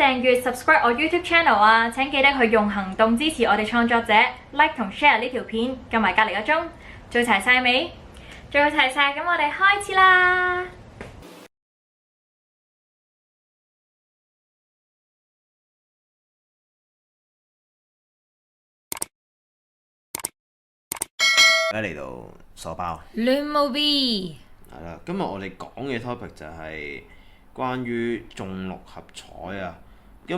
訂閱 subscribe 我 YouTube channel 啊！請記得去用行動支持我哋創作者 ，like 同 share 呢條片，撳埋隔離個鐘，做齊晒未？做齊晒，咁我哋開始啦！而家嚟到傻包，戀慕 B 係啦。今日我哋講嘅 topic 就係關於中六合彩啊。咁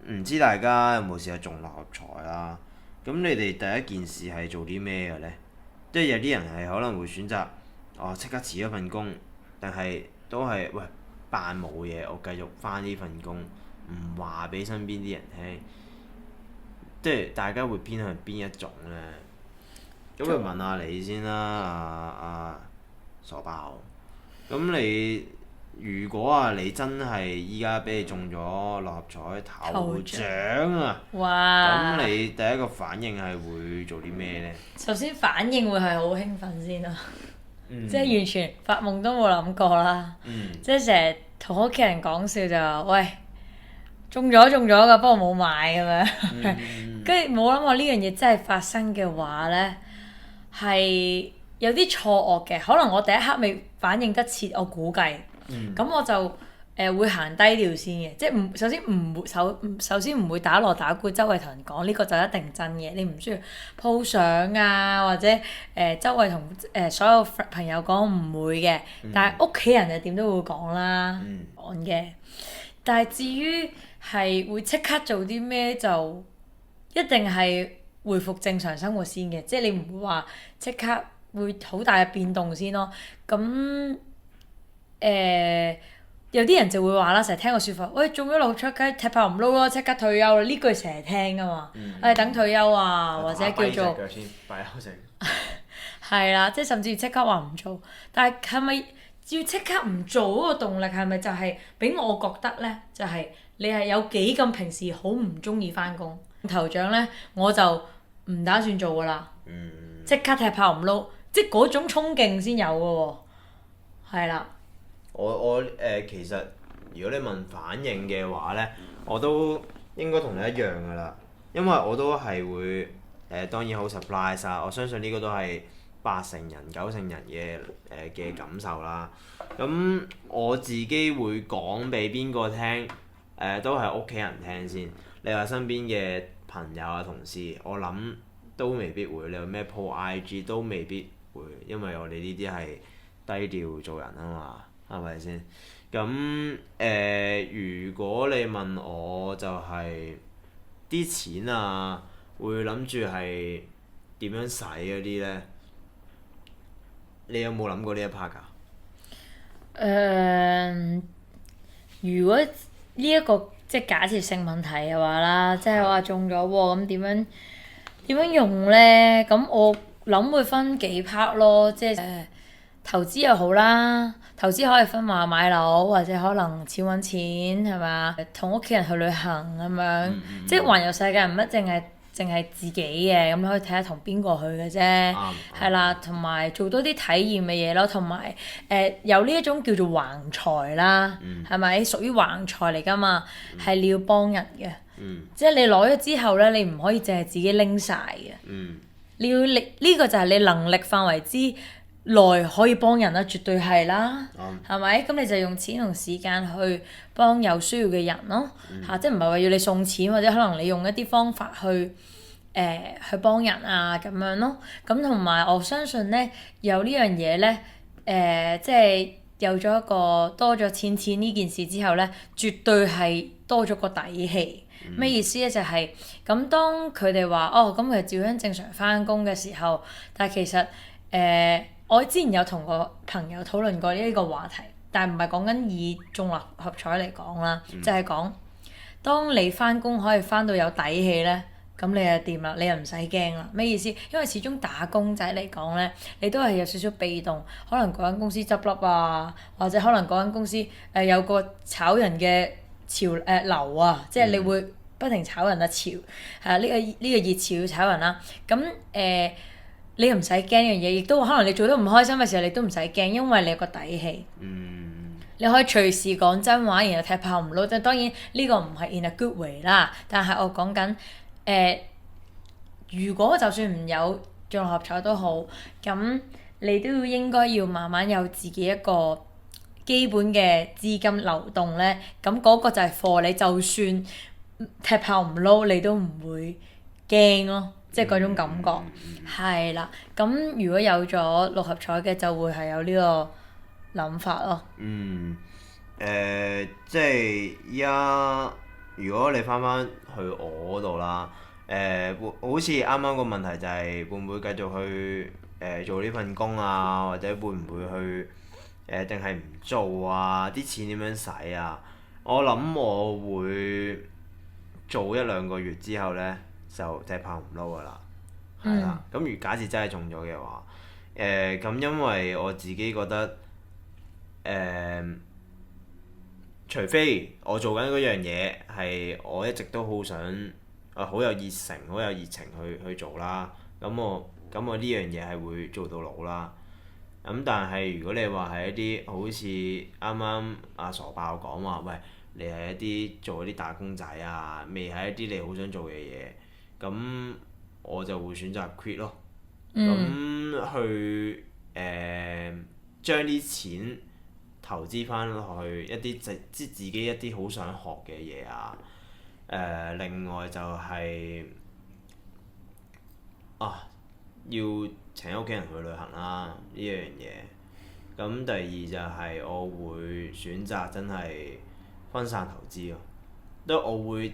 唔知大家有冇試過中六合彩啦？咁你哋第一件事係做啲咩嘅呢？即係有啲人係可能會選擇即刻辭咗份工，但係都係扮冇嘢，我繼續返呢份工，唔話俾身邊啲人聽。即係大家會偏向邊一種呢？咁就問下你先啦，阿傻包。咁你如果你真係依家俾你中咗六合彩頭獎啊，哇！咁你第一個反應係會做啲咩呢？首先反應會係好興奮先啦，即係完全發夢都冇諗過啦。即係成日同屋企人講笑就話：喂，中咗㗎，不過冇買咁樣。跟住冇諗過呢樣嘢真係發生嘅話呢，係有啲錯愕嘅。可能我第一刻未反應得切，我估計。咁我就會行低調先嘅，即係首先唔會打鑼打鼓，周圍同人講呢個就一定真嘅，你唔需要 po 相啊，或者周圍同所有朋友講唔會嘅，但係屋企人就點都會講啦，講嘅。但係至於係會即刻做啲咩，就一定係回復正常生活先嘅，即係你唔會話即刻會好大嘅變動先咯。咁有啲人就會話啦，成日聽個説法，喂，中咗六合彩梗係踢爆唔撈咯，即刻退休啦！呢句成日聽噶嘛，等退休啊，或者叫做擺休息。係啦，即係甚至即刻話唔做，但係係咪要即刻唔做嗰個動力係咪就係俾我覺得呢？就係你係有幾咁平時好唔中意翻工頭獎呢，我就唔打算做噶啦，即刻踢爆唔撈，即係嗰種衝勁先有嘅喎，係啦。我其實如果你問反應嘅話呢，我都應該同你一樣噶啦，因為我都係會當然好 surprise 啊！我相信呢個都係80%人90%人嘅感受啦。咁我自己會講俾邊個聽？都係屋企人聽先。你話身邊嘅朋友啊、同事，我諗都未必會。你話咩 po IG 都未必會，因為我哋呢啲係低調做人啊嘛。係咪先？咁如果你問我就係啲錢啊，會諗住係點樣使嗰啲呢？你有冇諗過呢一 part 㗎？如果呢一個即係假設性問題嘅話啦，即係話中咗喎，咁點樣用呢？咁我諗會分幾 part 咯，即係投資又好啦。投資可以分話買樓，或者可能錢揾錢係嘛，同屋企人去旅行咁樣，即係環遊世界唔一定係淨係自己嘅，咁你可以睇下同邊個去嘅啫，係啦，同埋做多啲體驗嘅嘢咯，同埋有呢一種叫做橫財啦，係咪屬於橫財嚟㗎嘛？係你要幫人嘅，即係你攞咗之後咧，你唔可以淨係自己拎晒嘅，你要呢個就係你能力範圍之內可以幫人啦，絕對係啦，係咪？咁你就用錢同時間去幫有需要嘅人咯，即係唔係話要你送錢，或者可能你用一啲方法去幫人啊咁樣咯。咁同埋我相信呢，有呢樣嘢呢，即係有咗一個多咗錢呢件事之後呢，絕對係多咗個底氣。咩意思呢？就係咁，當佢哋話咁佢照樣正常返工嘅時候，但係其實我之前有同個朋友討論過呢個話題，但係唔係講緊以中六合彩嚟講啦，就係講當你返工可以返到有底氣呢，咁你就掂啦，你又唔使驚啦。咩意思？因為始終打工仔嚟講呢，你都係有少少被動，可能嗰間公司執笠啊，或者可能嗰間公司有個炒人嘅流啊，即係你會不停炒人啊，潮係呢個熱潮要炒人啦。咁你又唔使驚呢樣嘢，亦都可能你做得唔開心嘅時候，你都唔使驚，因為你有個底氣。你可以隨時講真話，然後踢爆唔撈。即係當然呢個唔係 in a good way 啦，但係我講緊如果就算唔有中六合彩都好，咁你都要應該要慢慢有自己一個基本嘅資金流動咧。咁嗰個就係貨你，就算踢爆唔撈，你都唔會驚咯。即係嗰種感覺係啦。咁如果有咗六合彩嘅，就會係有呢個諗法咯。即係依家如果你翻去我嗰度啦，好似啱啱個問題就係會唔會繼續去做呢份工啊，或者會唔會去定係唔做啊？啲錢點樣使啊？我諗我會做1-2個月之後呢，就踢爆唔撈噶啦，係啦。咁如假設真係中咗嘅話，咁因為我自己覺得除非我做緊嗰樣嘢係我一直都好想好有熱誠、好有熱情去做啦，咁我呢樣嘢係會做到老啦。咁但係如果你話係一啲好似啱啱阿傻爆講話，喂，你係一啲做一啲打工仔啊，未係一啲你好想做嘅嘢，咁我就會選擇 quit 咯。咁去將啲錢投資翻落去一啲自己一啲好想學嘅嘢啊。另外就係要請屋企人去旅行啦，呢樣嘢。咁第二就係我會選擇真係分散投資咯，都我會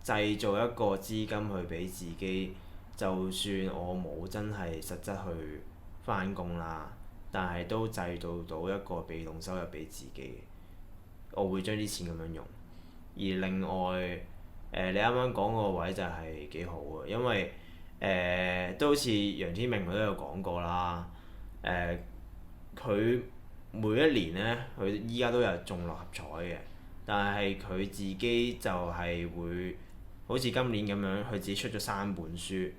製造一個資金去俾自己，就算我冇真係實質去翻工啦，但係都製造到一個被動收入俾自己。我會將啲錢咁樣用。而另外你啱啱講個位就係幾好嘅，因為都好似楊天明佢都有講過啦。佢每一年呢，佢依家都有中六合彩嘅，但係佢自己就係會好似今年咁樣，佢自己出咗3本書，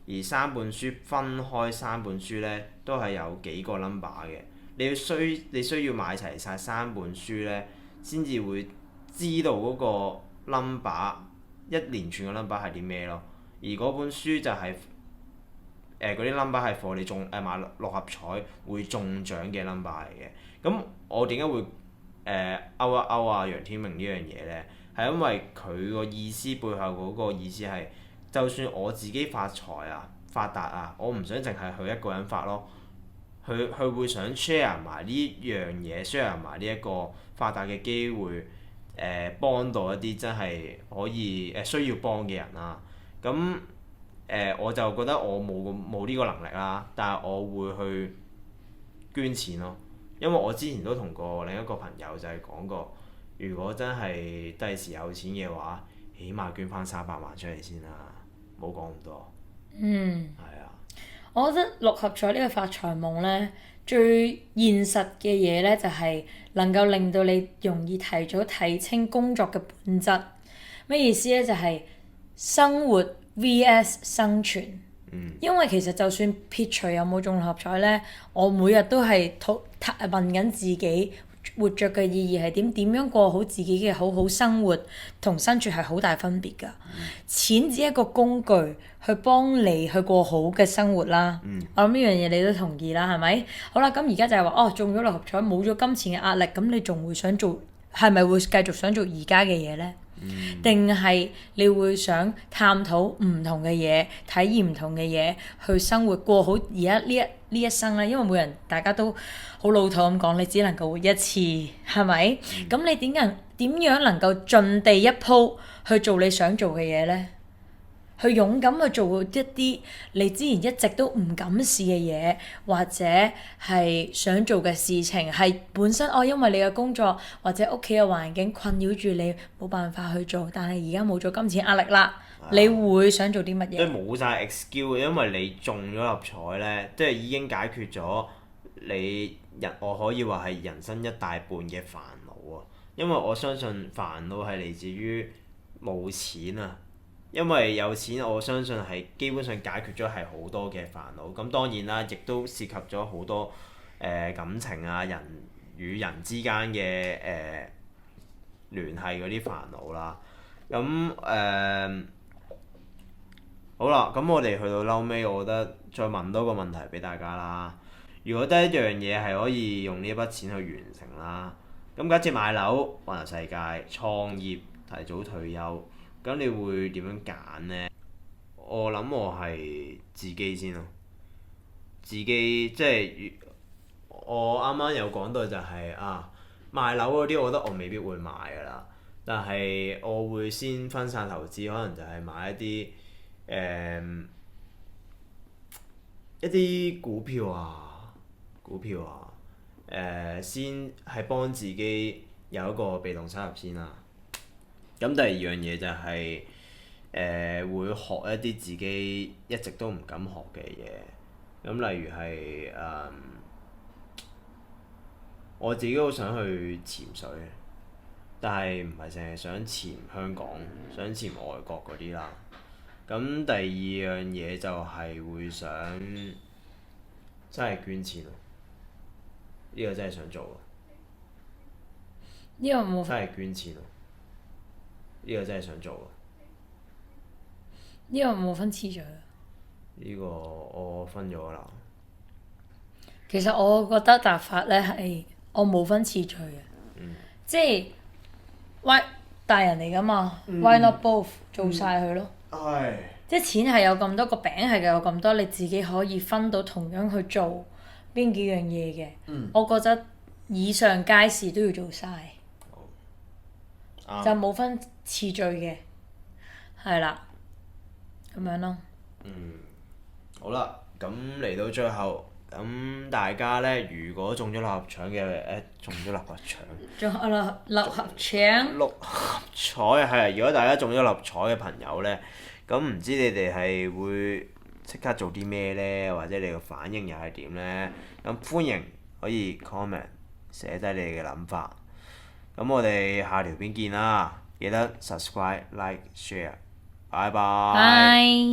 而3本書分開3本書呢，都係有幾個 number 嘅。你需要買齊晒3本書呢，先至會知道嗰個 number 一連串嘅 number 係啲咩咯。而嗰本書就係嗰啲 number 係 for 你買六合彩會中獎嘅 number 嚟嘅。咁我點解會勾一勾啊楊天明呢樣嘢呢？係因為佢個意思背後嗰個意思係，就算我自己發財啊發達啊，我唔想淨係佢一個人發咯。佢會想 share 埋呢樣嘢 ，share 埋呢一個發達嘅機會，幫到一啲真係可以需要幫嘅人啦。咁我就覺得我冇呢個能力啦，但係我會去捐錢咯。因為我之前都同過另一個朋友就係講過，如果真係第時有錢嘅話，起碼捐翻300萬出嚟先啦，冇講咁多。係啊。我覺得六合彩呢個發財夢呢，最現實嘅嘢呢，就係能夠令到你容易提早睇清工作嘅本質。咩意思呢？就係生活 vs 生存。因為其實就算撇除有冇中六合彩呢，我每日都係問緊自己活着嘅意義係點樣過好自己嘅好好生活，同生存係好大分別㗎。錢只係一個工具去幫你去過好嘅生活啦。我諗呢樣嘢你都同意啦，係咪？好啦，咁而家就係話中咗六合彩冇咗金錢嘅壓力，咁你仲會想做，係咪會繼續想做而家嘅嘢呢？定係你會想探討唔同嘅嘢，體驗唔同嘅嘢，去生活過好而家呢一生咧？因為每人大家都好老土咁講，你只能夠活一次，係咪？咁你點樣能夠盡地一鋪去做你想做嘅嘢呢？去勇敢去做一啲你之前一直都唔敢試嘅嘢，或者係想做嘅事情，係本身因為你嘅工作或者屋企嘅環境困擾住你，冇辦法去做，但係而家冇咗金錢壓力啦，你會想做啲乜嘢？即係冇晒 excuse，因為你中咗六合彩呢，即係已經解決咗我可以話係人生一大半嘅煩惱啊！因為我相信煩惱係嚟自於冇錢啊。因為有錢，我相信係基本上解決咗係好多嘅煩惱。咁當然啦，亦都涉及咗好多感情啊、與人之間嘅聯繫嗰啲煩惱啦。咁好啦，咁我哋去到嬲尾，我覺得再問多個問題俾大家啦。如果得一樣嘢係可以用呢一筆錢去完成啦，咁假設買樓、環遊世界、創業、提早退休，咁你會點樣揀呢？我諗我係自己先咯，自己即係我啱啱有講到就係賣樓嗰啲，我覺得我未必會買㗎啦。但係我會先分散投資，可能就係買一啲股票啊，先係幫自己有一個被動收入先啦。咁第二樣嘢就係會學一啲自己一直都唔敢學嘅嘢。咁例如係我自己好想去潛水，但係唔係淨係想潛香港，想潛外國嗰啲啦。咁第二樣嘢就係會想真係捐錢咯，呢個真係想做咯。呢個冇真係捐錢咯，呢個真係想做咯。呢個冇分次序啊。呢個我分咗啦。其實我覺得答法咧係我冇分次序嘅，即係喂大人嚟噶嘛，why not both 做晒佢咯。即係錢係有咁多，個餅係有咁多，你自己可以分到同樣去做邊幾樣嘢嘅。我覺得以上皆是都要做晒，就冇分次序嘅，係啦，咁樣咯。好啦，咁嚟到最後，咁大家呢，如果中咗六合彩嘅，中咗六合彩，仲有六合搶，六合彩係啊！如果大家中咗六合彩嘅朋友呢，咁唔知你哋係會即刻做啲咩呢？或者你個反應又係點呢？咁歡迎可以 comment 寫低你嘅諗法。咁我哋下條片見啦，記得 subscribe、like、share，拜拜。拜。